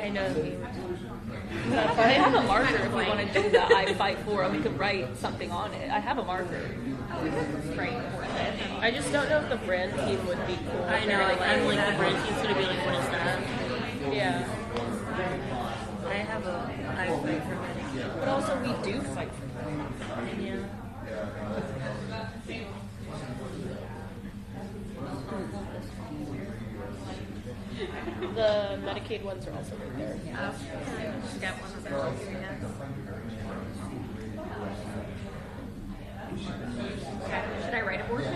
I know. I have a marker if you want to do the I fight for. We could write something on it. I have a marker. I just don't know if the brand team would be cool. I know. I'm like the brand team's gonna be like, what is that? Yeah. I have a I fight for it. But also we do fight for them. Yeah. The Medicaid ones are also right there. Yeah. Get one of those. Yeah. Should I write abortion?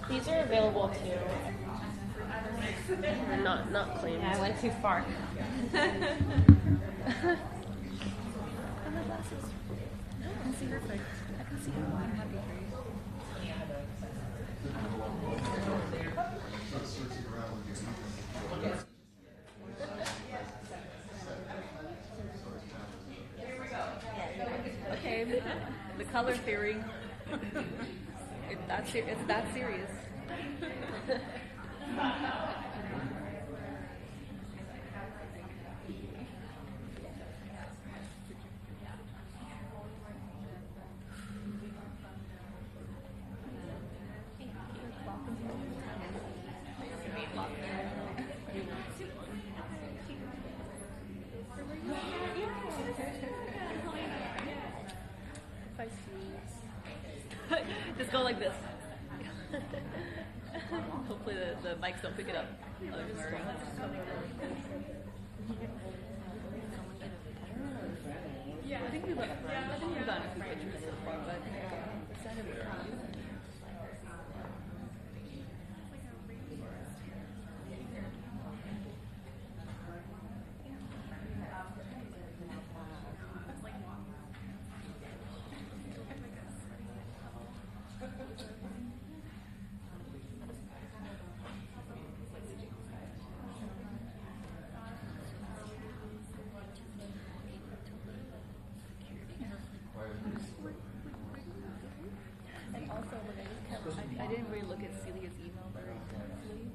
These are available too. Not claimed. Yeah, I went too far. And my glasses. No, I can see perfect. I can see you. I'm happy for you. Okay, the color theory. It's that serious. Just go like this. Hopefully the mics don't pick it up. Yeah, I think we've gotten a few pictures so far, but it's not even I didn't really look at Celia's email very closely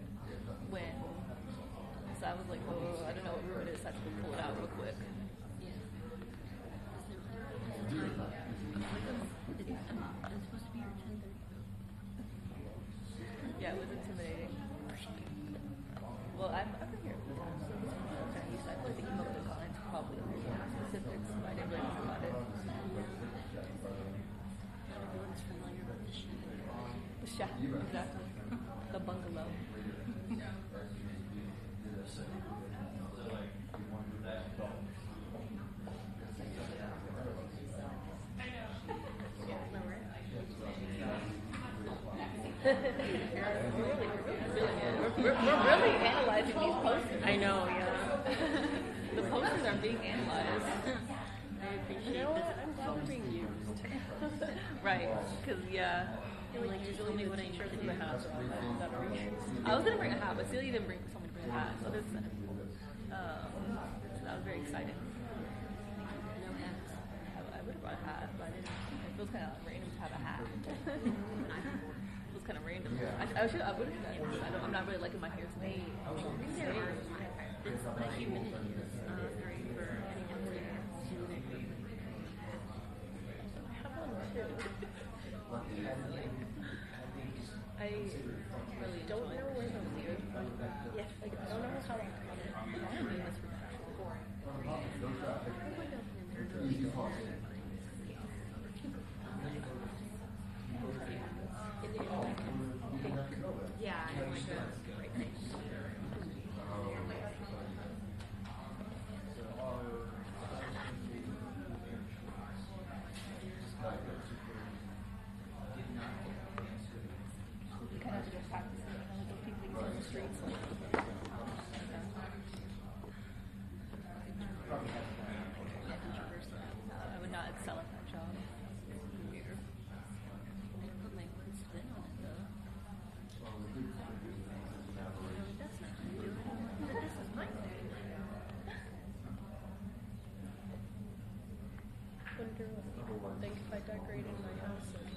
so I was like, oh, I don't know what room it is, so I have to pull it out real quick. Yeah, it was intimidating. Well, I've been here for the time, so I'm used to it. I feel like the email would have gone into probably specifics, but I didn't really think about it. Everyone's familiar with the shit. Yeah, exactly. The bungalow. We're really analyzing these posters. I know, yeah. The posters are being analyzed. I appreciate You know this. what? I'm glad we're being used. Right, because yeah. Like usually when I try to do a hat, I was gonna bring a hat, but Celia didn't tell me to bring a hat, so this, so that was very exciting. no hats. I would have brought a hat, but I didn't. It feels kind of random to have a hat. It was kind of random. I would have done. I'm not really liking my hair today. It's the humidity is great for anyone to I really don't know where those ears from. Yeah, like, I don't know how long I mean this for yeah, I like that. kind of don't think if I decorated my house with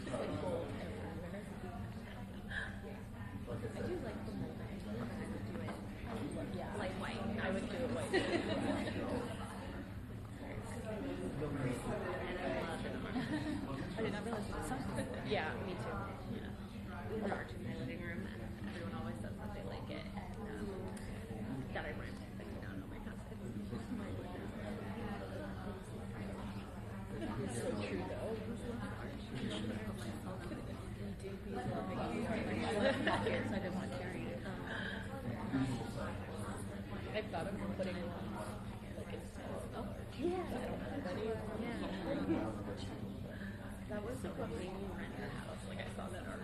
just like gold everywhere. I do like the molding. I would do it. Yeah, like white. I would do it white. I did not realize it was something. Yeah, me too. Yeah. We have art in my living room, and everyone always says that they like it. And that I rent it, but down on my house. It's so true though. I didn't want to carry it. I've thought of putting it on like it's oh yeah. I don't have any. Yeah. That was like what made me rent your house. Like I saw that art.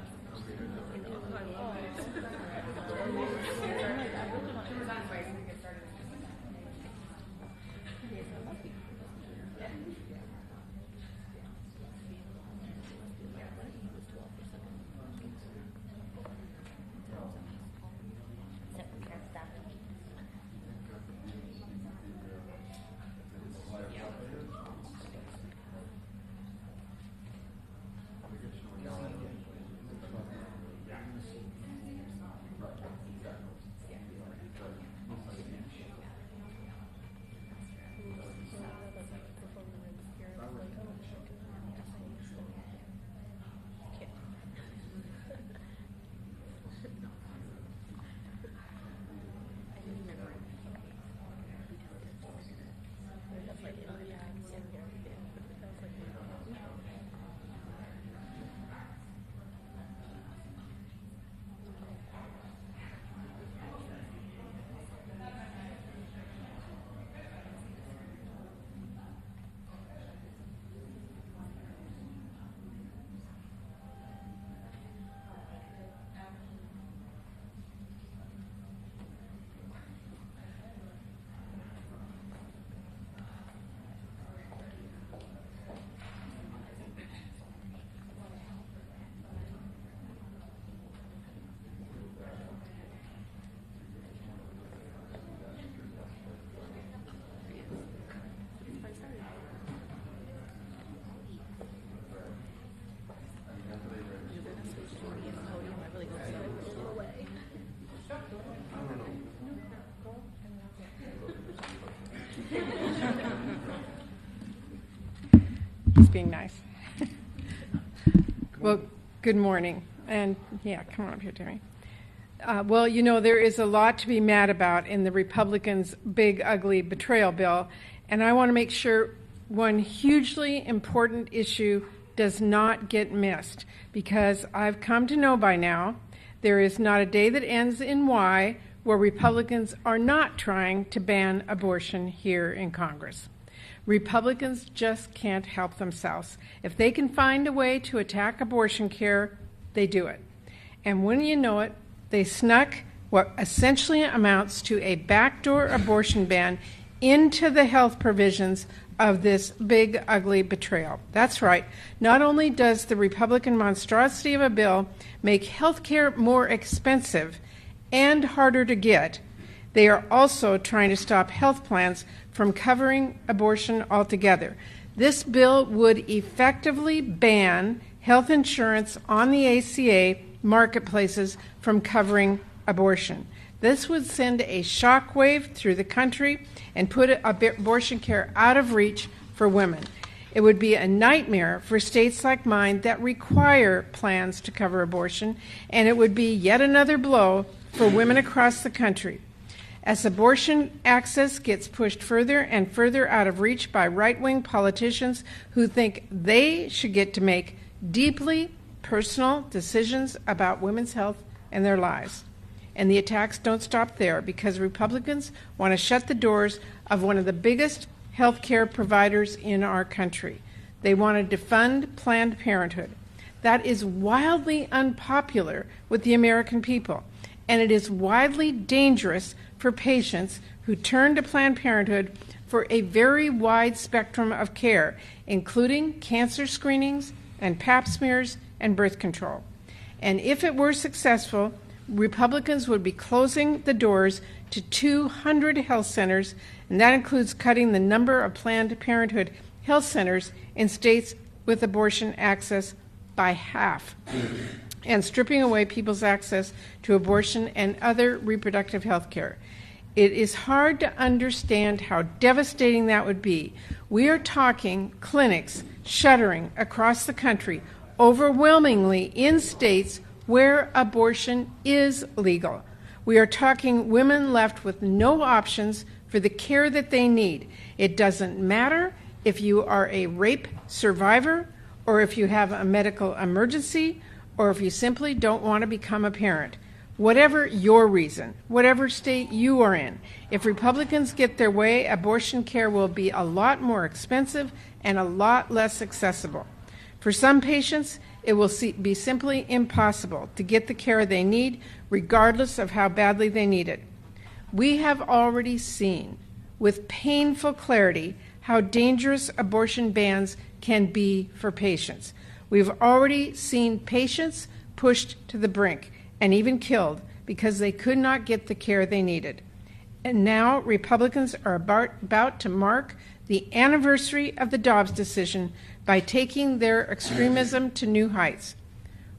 He's being nice. Well, good morning. And yeah, come on up here, Terry. Well, you know, there is a lot to be mad about in the Republicans' big, ugly betrayal bill. And I want to make sure one hugely important issue does not get missed, because I've come to know by now there is not a day that ends in Y where Republicans are not trying to ban abortion here in Congress. Republicans just can't help themselves. If they can find a way to attack abortion care, they do it. And when you know it, they snuck what essentially amounts to a backdoor abortion ban into the health provisions of this big, ugly betrayal. That's right. Not only does the Republican monstrosity of a bill make health care more expensive and harder to get, they are also trying to stop health plans from covering abortion altogether. This bill would effectively ban health insurance on the ACA marketplaces from covering abortion. This would send a shockwave through the country and put abortion care out of reach for women. It would be a nightmare for states like mine that require plans to cover abortion, and it would be yet another blow for women across the country. As abortion access gets pushed further and further out of reach by right-wing politicians who think they should get to make deeply personal decisions about women's health and their lives. And the attacks don't stop there, because Republicans want to shut the doors of one of the biggest health care providers in our country. They want to defund Planned Parenthood. That is wildly unpopular with the American people, and it is widely dangerous for patients who turn to Planned Parenthood for a very wide spectrum of care, including cancer screenings and pap smears and birth control. And if it were successful, Republicans would be closing the doors to 200 health centers, and that includes cutting the number of Planned Parenthood health centers in states with abortion access by half, and stripping away people's access to abortion and other reproductive health care. It is hard to understand how devastating that would be. We are talking clinics shuttering across the country, overwhelmingly in states where abortion is legal. We are talking women left with no options for the care that they need. It doesn't matter if you are a rape survivor, or if you have a medical emergency, or if you simply don't want to become a parent. Whatever your reason, whatever state you are in, if Republicans get their way, abortion care will be a lot more expensive and a lot less accessible. For some patients, it will be simply impossible to get the care they need, regardless of how badly they need it. We have already seen, with painful clarity, how dangerous abortion bans can be for patients. We've already seen patients pushed to the brink and even killed because they could not get the care they needed. And now Republicans are about to mark the anniversary of the Dobbs decision by taking their extremism to new heights.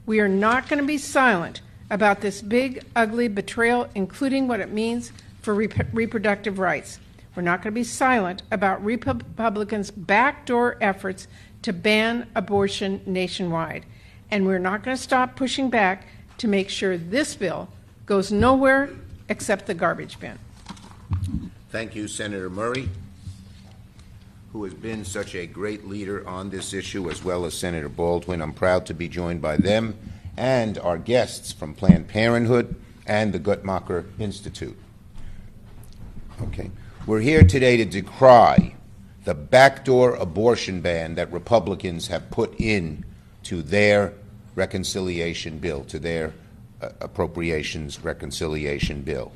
We are not going to be silent about this big, ugly betrayal, including what it means for reproductive rights. We're not going to be silent about Republicans' backdoor efforts to ban abortion nationwide. And we're not going to stop pushing back to make sure this bill goes nowhere except the garbage bin. Thank you, Senator Murray, who has been such a great leader on this issue, as well as Senator Baldwin. I'm proud to be joined by them and our guests from Planned Parenthood and the Guttmacher Institute. Okay. We're here today to decry the backdoor abortion ban that Republicans have put in to their reconciliation bill, to their appropriations reconciliation bill.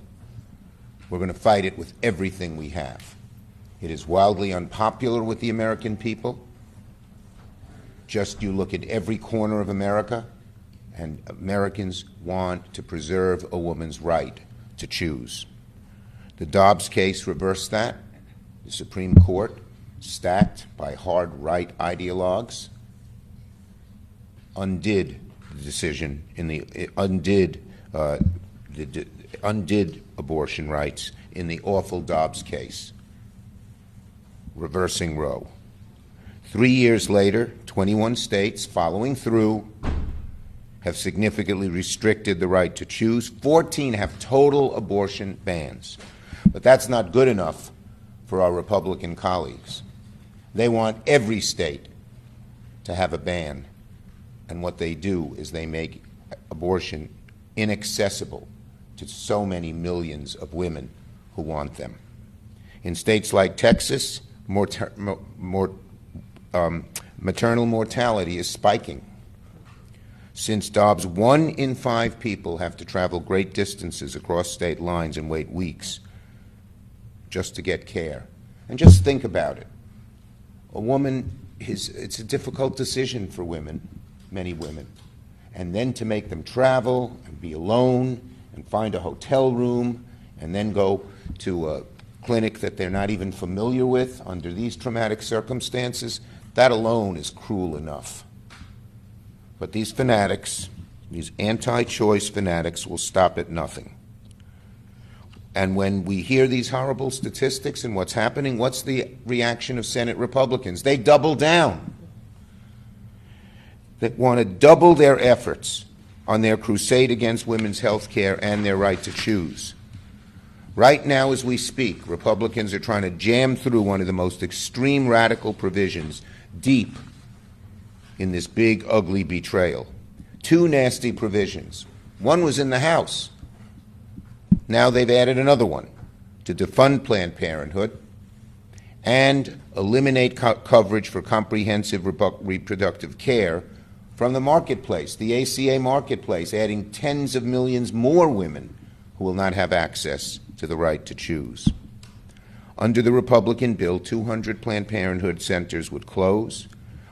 We're going to fight it with everything we have. It is wildly unpopular with the American people. Just you look at every corner of America, and Americans want to preserve a woman's right to choose. The Dobbs case reversed that. The Supreme Court, stacked by hard right ideologues, undid the decision undid abortion rights in the awful Dobbs case, reversing Roe. 3 years later, 21 states following through have significantly restricted the right to choose. 14 have total abortion bans. But that's not good enough for our Republican colleagues. They want every state to have a ban. And what they do is they make abortion inaccessible to so many millions of women who want them. In states like Texas, maternal mortality is spiking. Since Dobbs, 1 in 5 people have to travel great distances across state lines and wait weeks just to get care. And just think about it. A woman, it's a difficult decision for women, many women. And then to make them travel and be alone and find a hotel room and then go to a clinic that they're not even familiar with under these traumatic circumstances, that alone is cruel enough. But these fanatics, these anti-choice fanatics, will stop at nothing. And when we hear these horrible statistics and what's happening, what's the reaction of Senate Republicans? They double down. They want to double their efforts on their crusade against women's health care and their right to choose. Right now, as we speak, Republicans are trying to jam through one of the most extreme radical provisions deep in this big, ugly betrayal. 2 nasty provisions. One was in the House. Now they've added another one to defund Planned Parenthood and eliminate coverage for comprehensive reproductive care from the marketplace, the ACA marketplace, adding tens of millions more women who will not have access to the right to choose. Under the Republican bill, 200 Planned Parenthood centers would close.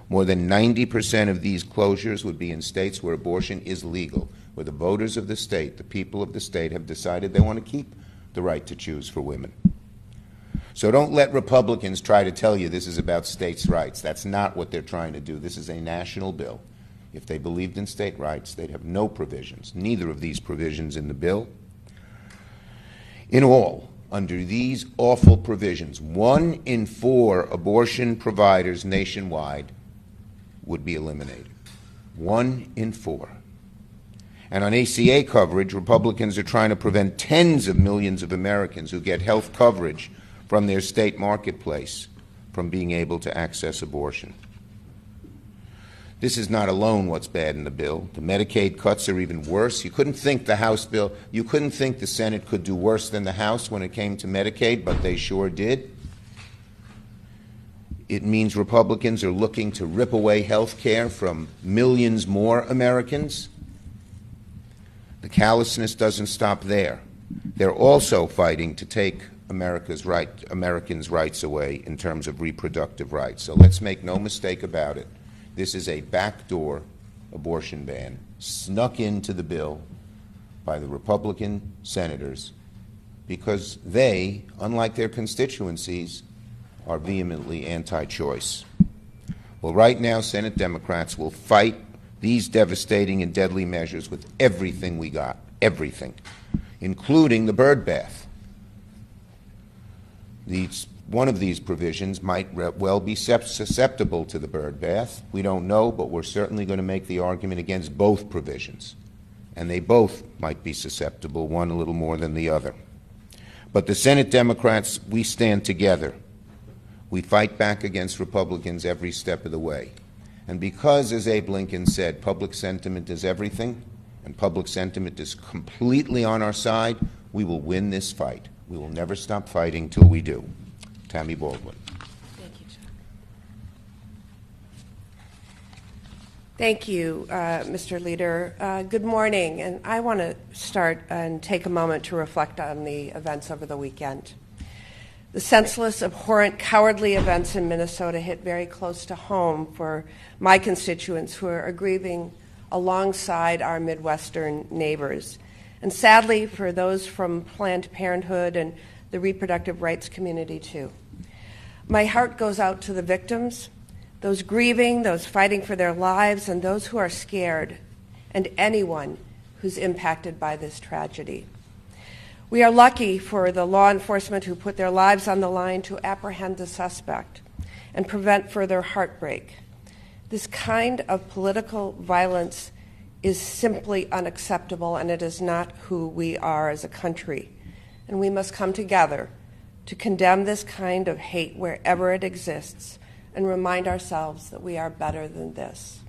More than 90% of these closures would be in states where abortion is legal. where the voters of the state, the people of the state, have decided they want to keep the right to choose for women. So don't let Republicans try to tell you this is about states' rights. That's not what they're trying to do. This is a national bill. If they believed in state rights, they'd have no provisions, neither of these provisions in the bill. In all, under these awful provisions, 1 in 4 abortion providers nationwide would be eliminated. 1 in 4. And on ACA coverage, Republicans are trying to prevent tens of millions of Americans who get health coverage from their state marketplace from being able to access abortion. This is not alone what's bad in the bill. The Medicaid cuts are even worse. You couldn't think the House bill, you couldn't think the Senate could do worse than the House when it came to Medicaid, but they sure did. It means Republicans are looking to rip away health care from millions more Americans. The callousness doesn't stop there. They're also fighting to take Americans' rights away in terms of reproductive rights. So let's make no mistake about it. This is a backdoor abortion ban snuck into the bill by the Republican senators because they, unlike their constituencies, are vehemently anti-choice. Well, right now, Senate Democrats will fight these devastating and deadly measures with everything we got, everything, including the bird bath. One of these provisions might well be susceptible to the bird bath. We don't know, but we're certainly going to make the argument against both provisions. And they both might be susceptible, one a little more than the other. But the Senate Democrats, we stand together. We fight back against Republicans every step of the way. And because, as Abe Lincoln said, public sentiment is everything, and public sentiment is completely on our side, we will win this fight. We will never stop fighting till we do. Tammy Baldwin. Thank you, Chuck. Thank you, Mr. Leader. Good morning, and I want to start and take a moment to reflect on the events over the weekend. The senseless, abhorrent, cowardly events in Minnesota hit very close to home for my constituents who are grieving alongside our Midwestern neighbors. And sadly, for those from Planned Parenthood and the reproductive rights community, too. My heart goes out to the victims, those grieving, those fighting for their lives, and those who are scared, and anyone who's impacted by this tragedy. We are lucky for the law enforcement who put their lives on the line to apprehend the suspect and prevent further heartbreak. This kind of political violence is simply unacceptable, and it is not who we are as a country. And we must come together to condemn this kind of hate wherever it exists and remind ourselves that we are better than this.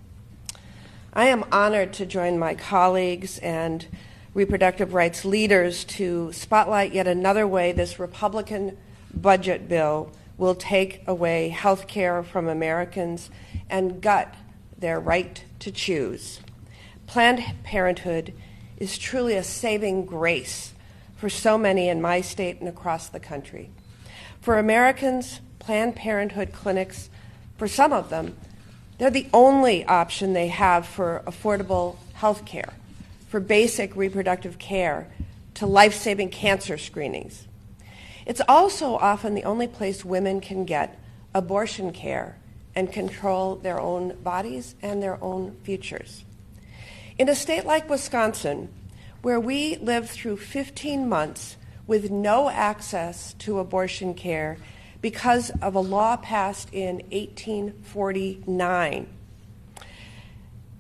I am honored to join my colleagues and reproductive rights leaders to spotlight yet another way this Republican budget bill will take away health care from Americans and gut their right to choose. Planned Parenthood is truly a saving grace for so many in my state and across the country. For Americans, Planned Parenthood clinics, for some of them, they're the only option they have for affordable health care, for basic reproductive care, to life-saving cancer screenings. It's also often the only place women can get abortion care and control their own bodies and their own futures. In a state like Wisconsin, where we lived through 15 months with no access to abortion care because of a law passed in 1849,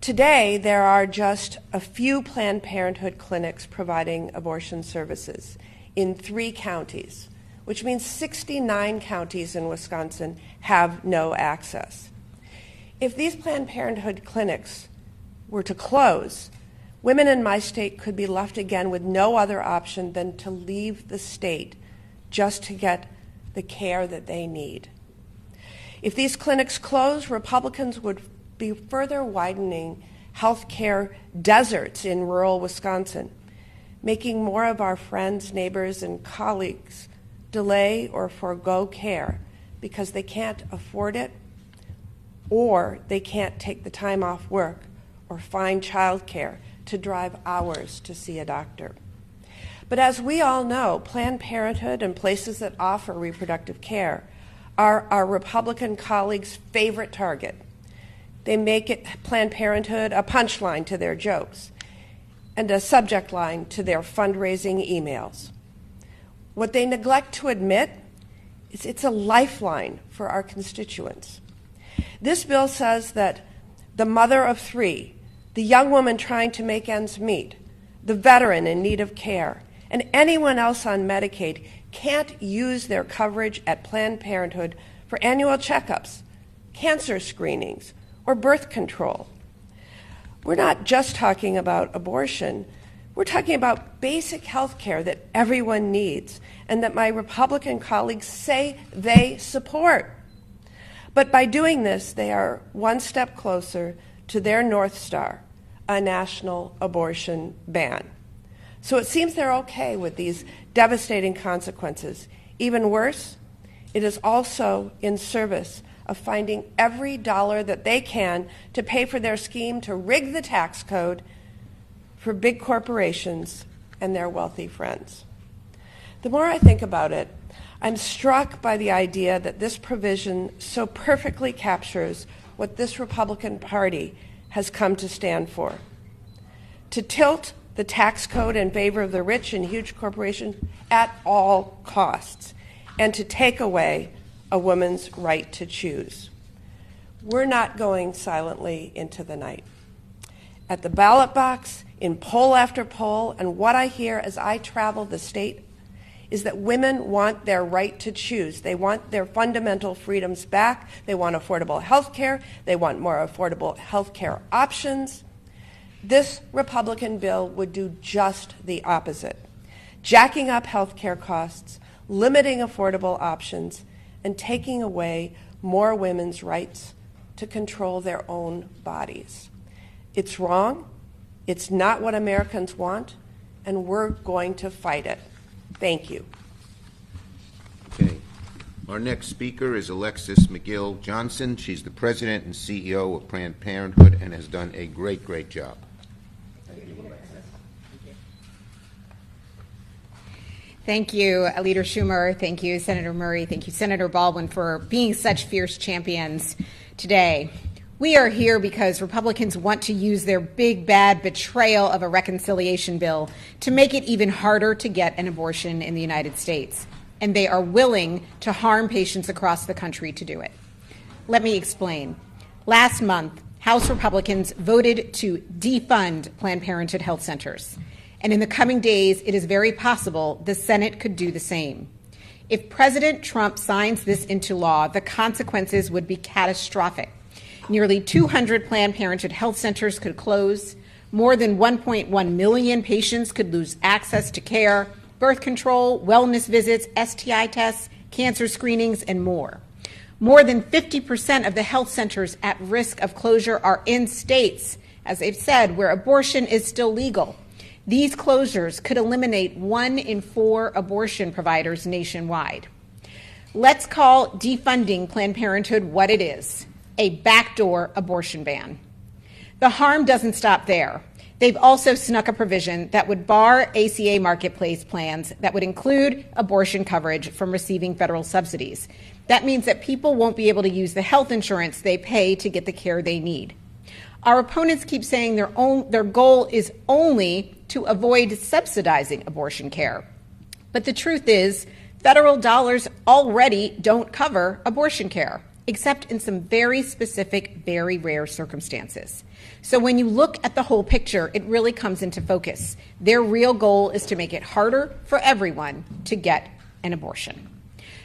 today there are just a few Planned Parenthood clinics providing abortion services in 3 counties, which means 69 counties in Wisconsin have no access. If these Planned Parenthood clinics were to close, women in my state could be left again with no other option than to leave the state just to get the care that they need. If these clinics close, Republicans would be further widening health care deserts in rural Wisconsin, making more of our friends, neighbors, and colleagues delay or forego care because they can't afford it, or they can't take the time off work or find child care to drive hours to see a doctor. But as we all know, Planned Parenthood and places that offer reproductive care are our Republican colleagues' favorite target. They make Planned Parenthood a punchline to their jokes and a subject line to their fundraising emails. What they neglect to admit is it's a lifeline for our constituents. This bill says that the mother of three, the young woman trying to make ends meet, the veteran in need of care, and anyone else on Medicaid can't use their coverage at Planned Parenthood for annual checkups, cancer screenings, or birth control. We're not just talking about abortion. We're talking about basic health care that everyone needs and that my Republican colleagues say they support. But by doing this, they are one step closer to their North Star, a national abortion ban. So it seems they're okay with these devastating consequences. Even worse, it is also in service of finding every dollar that they can to pay for their scheme to rig the tax code for big corporations and their wealthy friends. The more I think about it, I'm struck by the idea that this provision so perfectly captures what this Republican Party has come to stand for: to tilt the tax code in favor of the rich and huge corporations at all costs, and to take away a woman's right to choose. We're not going silently into the night. At the ballot box, in poll after poll, and what I hear as I travel the state, is that women want their right to choose. They want their fundamental freedoms back. They want affordable health care. They want more affordable health care options. This Republican bill would do just the opposite, jacking up health care costs, limiting affordable options, and taking away more women's rights to control their own bodies. It's wrong. It's not what Americans want, and we're going to fight it. Thank you. Okay. Our next speaker is Alexis McGill Johnson. She's the president and CEO of Planned Parenthood and has done a great, great job. Thank you, Leader Schumer. Thank you, Senator Murray. Thank you, Senator Baldwin, for being such fierce champions today. We are here because Republicans want to use their big, bad betrayal of a reconciliation bill to make it even harder to get an abortion in the United States. And they are willing to harm patients across the country to do it. Let me explain. Last month, House Republicans voted to defund Planned Parenthood health centers. And in the coming days, it is very possible the Senate could do the same. If President Trump signs this into law, the consequences would be catastrophic. Nearly 200 Planned Parenthood health centers could close. More than 1.1 million patients could lose access to care, birth control, wellness visits, STI tests, cancer screenings, and more. More than 50% of the health centers at risk of closure are in states, as they've said, where abortion is still legal. These closures could eliminate 1 in 4 abortion providers nationwide. Let's call defunding Planned Parenthood what it is: a backdoor abortion ban. The harm doesn't stop there. They've also snuck a provision that would bar ACA marketplace plans that would include abortion coverage from receiving federal subsidies. That means that people won't be able to use the health insurance they pay to get the care they need. Our opponents keep saying their goal is only to avoid subsidizing abortion care. But the truth is, federal dollars already don't cover abortion care, except in some very specific, very rare circumstances. So when you look at the whole picture, it really comes into focus. Their real goal is to make it harder for everyone to get an abortion.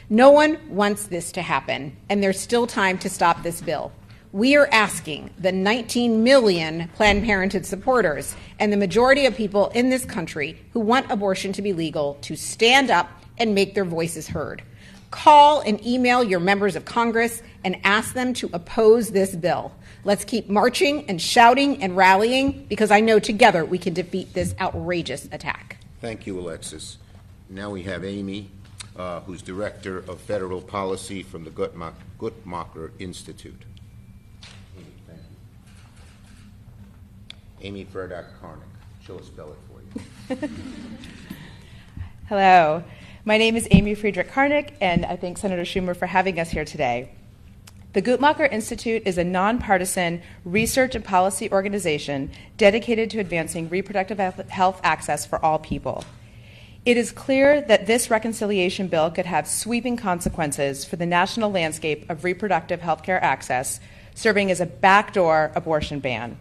No one wants this to happen, and there's still time to stop this bill. We are asking the 19 million Planned Parenthood supporters and the majority of people in this country who want abortion to be legal to stand up and make their voices heard. Call and email your members of Congress and ask them to oppose this bill. Let's keep marching and shouting and rallying, because I know together we can defeat this outrageous attack. Thank you, Alexis. Now we have Amy, who's Director of Federal Policy from the Guttmacher Institute. Amy Furdak-Karnick. She'll spell it for you. Hello. My name is Amy Friedrich-Karnick, and I thank Senator Schumer for having us here today. The Guttmacher Institute is a nonpartisan research and policy organization dedicated to advancing reproductive health access for all people. It is clear that this reconciliation bill could have sweeping consequences for the national landscape of reproductive health care access, serving as a backdoor abortion ban.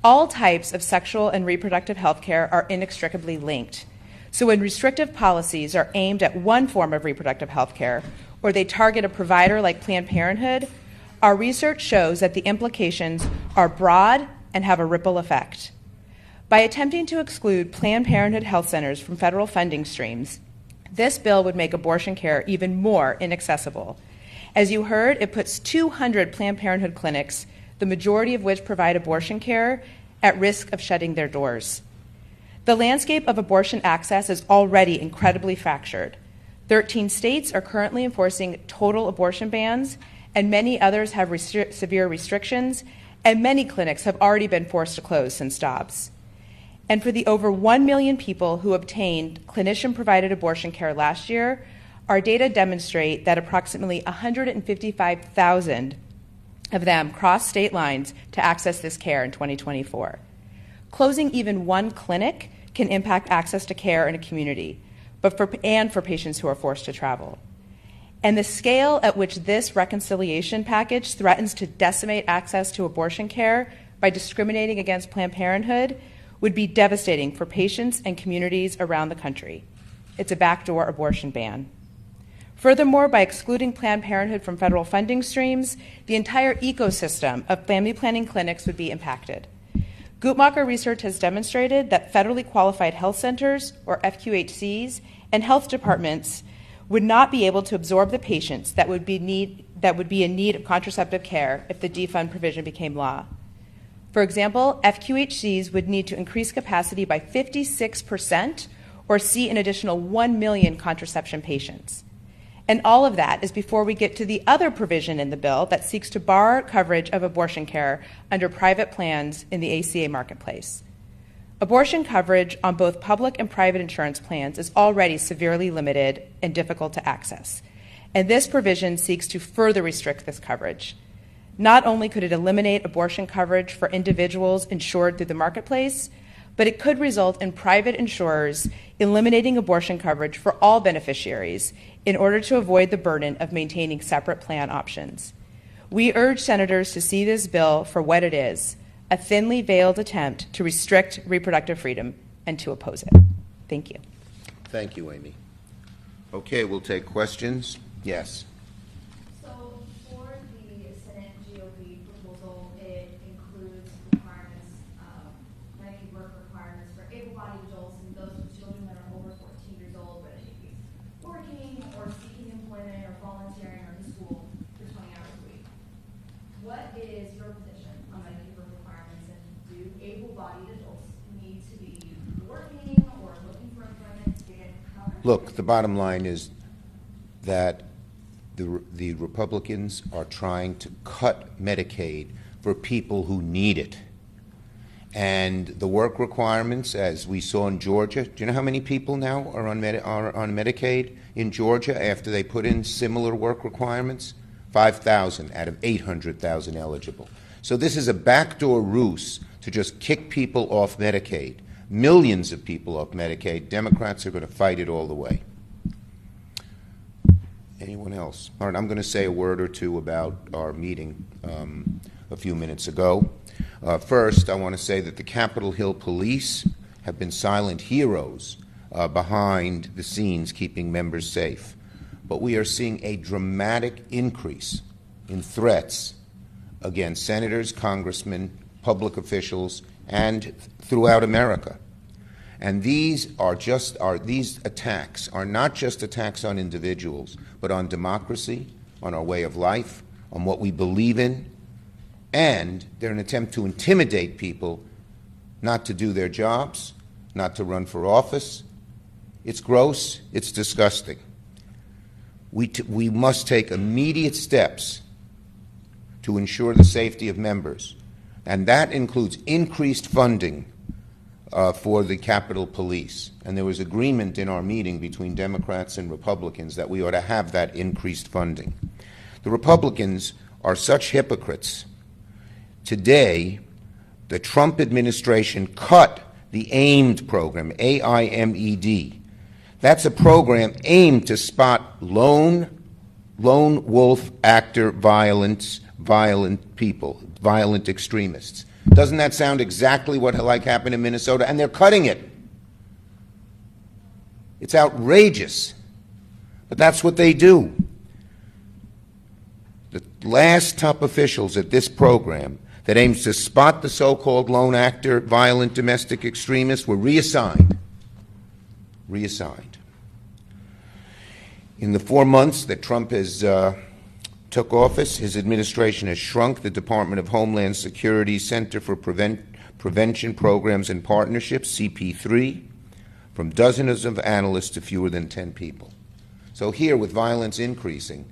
All types of sexual and reproductive health care are inextricably linked. So when restrictive policies are aimed at one form of reproductive health care, or they target a provider like Planned Parenthood, our research shows that the implications are broad and have a ripple effect. By attempting to exclude Planned Parenthood health centers from federal funding streams, this bill would make abortion care even more inaccessible. As you heard, it puts 200 Planned Parenthood clinics, the majority of which provide abortion care, at risk of shutting their doors. The landscape of abortion access is already incredibly fractured. 13 states are currently enforcing total abortion bans, and many others have severe restrictions, and many clinics have already been forced to close since Dobbs. And for the over 1 million people who obtained clinician-provided abortion care last year, our data demonstrate that approximately 155,000 of them crossed state lines to access this care in 2024. Closing even one clinic can impact access to care in a community, and for patients who are forced to travel. And the scale at which this reconciliation package threatens to decimate access to abortion care by discriminating against Planned Parenthood would be devastating for patients and communities around the country. It's a backdoor abortion ban. Furthermore, by excluding Planned Parenthood from federal funding streams, the entire ecosystem of family planning clinics would be impacted. Guttmacher research has demonstrated that federally qualified health centers, or FQHCs, and health departments would not be able to absorb the patients that would be in need of contraceptive care if the defund provision became law. For example, FQHCs would need to increase capacity by 56% or see an additional 1 million contraception patients. And all of that is before we get to the other provision in the bill that seeks to bar coverage of abortion care under private plans in the ACA marketplace. Abortion coverage on both public and private insurance plans is already severely limited and difficult to access. And this provision seeks to further restrict this coverage. Not only could it eliminate abortion coverage for individuals insured through the marketplace, but it could result in private insurers eliminating abortion coverage for all beneficiaries in order to avoid the burden of maintaining separate plan options. We urge senators to see this bill for what it is, a thinly veiled attempt to restrict reproductive freedom, and to oppose it. Thank you. Thank you, Amy. Okay, we'll take questions. Yes. So for the Senate GOP proposal, it includes requirements, many work requirements for able-bodied adults and those with children that are over 14 years old, whether they be working or seeking employment or volunteering or in school for 20 hours a week. What is your position on Medicaid work requirements, and do able-bodied adults need to be working or looking for employment to get covered? Look, the bottom line is that the Republicans are trying to cut Medicaid for people who need it. And the work requirements, as we saw in Georgia, do you know how many people now are on Medicaid in Georgia after they put in similar work requirements? 5,000 out of 800,000 eligible. So this is a backdoor ruse to just kick people off Medicaid. Millions of people off Medicaid. Democrats are going to fight it all the way. Anyone else? All right, I'm going to say a word or two about our meeting a few minutes ago. First, I want to say that the Capitol Hill police have been silent heroes behind the scenes keeping members safe. But we are seeing a dramatic increase in threats against senators, congressmen, public officials, and throughout America. And these attacks are not just attacks on individuals, but on democracy, on our way of life, on what we believe in, and they're an attempt to intimidate people not to do their jobs, not to run for office. It's gross, it's disgusting. We must take immediate steps to ensure the safety of members. And that includes increased funding for the Capitol Police. And there was agreement in our meeting between Democrats and Republicans that we ought to have that increased funding. The Republicans are such hypocrites. Today, the Trump administration cut the AIMED program, AIMED. That's a program aimed to spot lone wolf actor violent people, violent extremists. Doesn't that sound exactly what like happened in Minnesota? And they're cutting it. It's outrageous. But that's what they do. The last top officials at this program that aims to spot the so-called lone actor, violent domestic extremists were reassigned. In the 4 months that Trump has took office, his administration has shrunk the Department of Homeland Security's Center for Prevention Programs and Partnerships, CP3, from dozens of analysts to fewer than 10 people. So here, with violence increasing,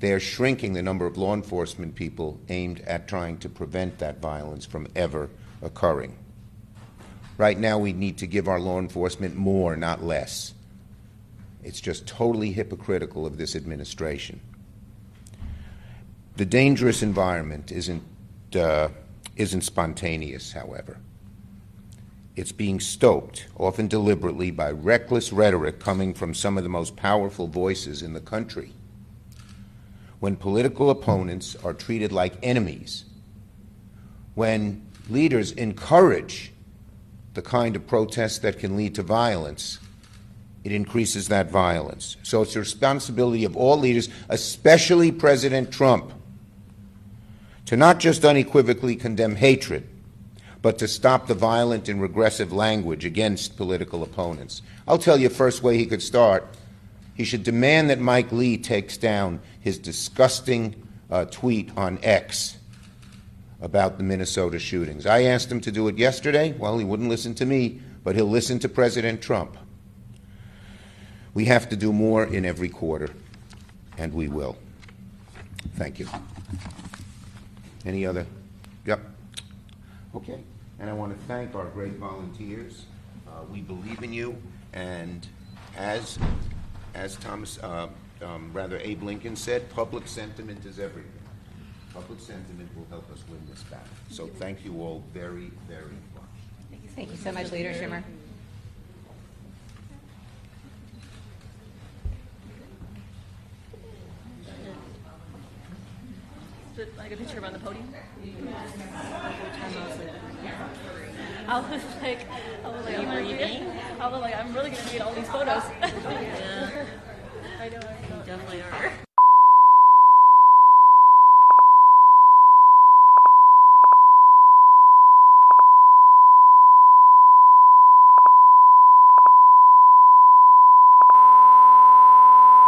they are shrinking the number of law enforcement people aimed at trying to prevent that violence from ever occurring. Right now, we need to give our law enforcement more, not less. It's just totally hypocritical of this administration. The dangerous environment isn't spontaneous, however. It's being stoked, often deliberately, by reckless rhetoric coming from some of the most powerful voices in the country. When political opponents are treated like enemies, when leaders encourage the kind of protests that can lead to violence, it increases that violence. So it's the responsibility of all leaders, especially President Trump, to not just unequivocally condemn hatred, but to stop the violent and regressive language against political opponents. I'll tell you first way he could start. He should demand that Mike Lee takes down his disgusting tweet on X about the Minnesota shootings. I asked him to do it yesterday. Well, he wouldn't listen to me, but he'll listen to President Trump. We have to do more in every quarter, and we will. Thank you. Any other? Yep. Okay. And I want to thank our great volunteers. We believe in you, and as Abe Lincoln said, public sentiment is everything. Public sentiment will help us win this battle. So thank you all very, very much. Thank you so much, Leader Schumer. Like a picture on the podium? I was like, I'm really gonna need all these photos. Yeah. I know. You definitely are.